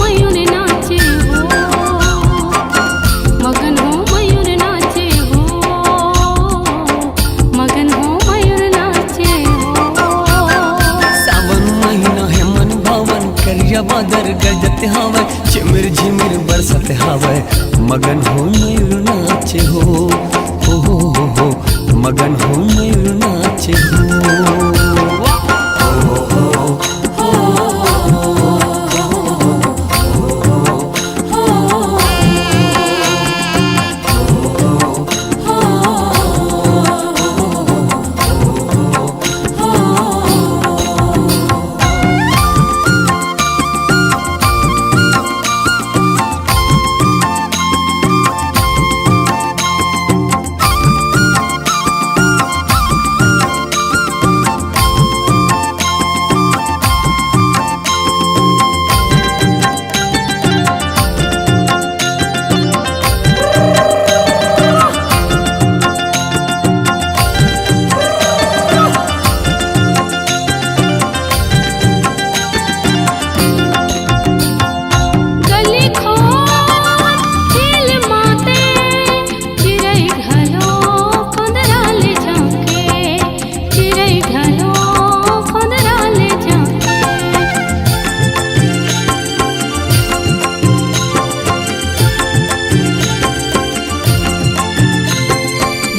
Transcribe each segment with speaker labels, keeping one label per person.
Speaker 1: मयूर नाचे हो, मगन हो मयूर नाचे हो, मगन हो मयूर नाचे हो।
Speaker 2: सावन महीना है मन भावन करिया बादर गरजत हवे, चिमिर झिमिर बरसत हवे, मगन हो मयूर नाचे हो, हो मगन हो मयूर नाचे हो।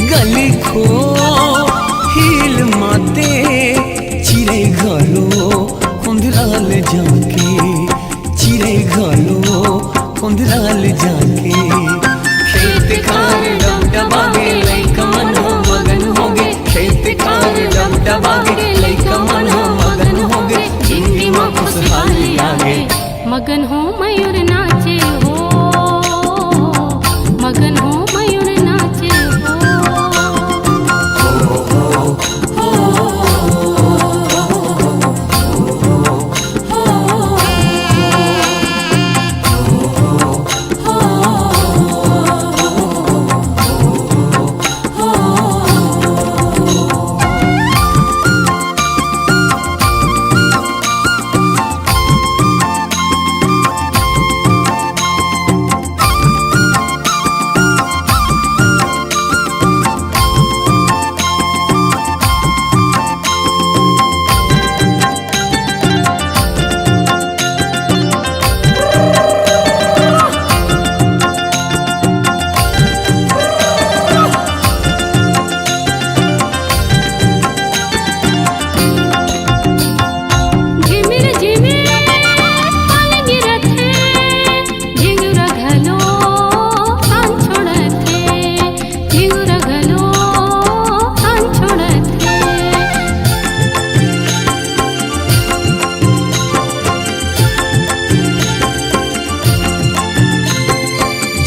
Speaker 2: गली खो हिल माते चिरे घलो कुंदराल जाके, चिरे घलो कुंदराल जाके। खेत खार डबडबागे लइका मन हो मगन होगे, खेत खार डबडबागे लइका मन हो मगन होगे, जिंदगी में खुशहाली आगे।
Speaker 1: मगन हो मयूर नाचे हो, मगन हो मयूर नाचे हो।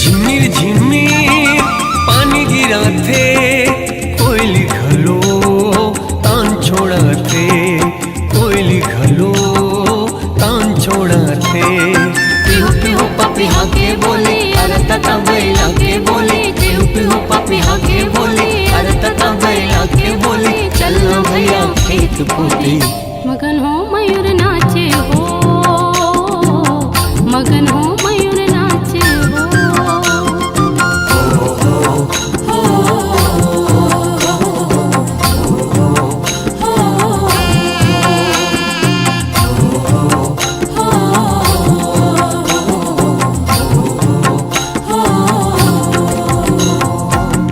Speaker 2: झिमिर पानी गिराते, कोयली घलो तान छोड़ाते, कोयली घलो तान छोड़ाते। पिहु पिहु पापी हाके बोले, अरे तता बैला के बोले, पिहु पिहु पापी हाके बोले, अरे तता बैला के बोले, चलना भैया खेत पोते।
Speaker 1: मगन हो मयूर नाचे हो, मगन हो मयूर नाचे हो।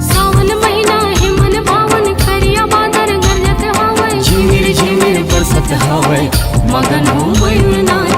Speaker 1: सावन महीना है मन भावन करिया बादर गरजत हवे,
Speaker 2: झिमिर झिमिर बरसत हवे, मगन हो मयूर नाचे।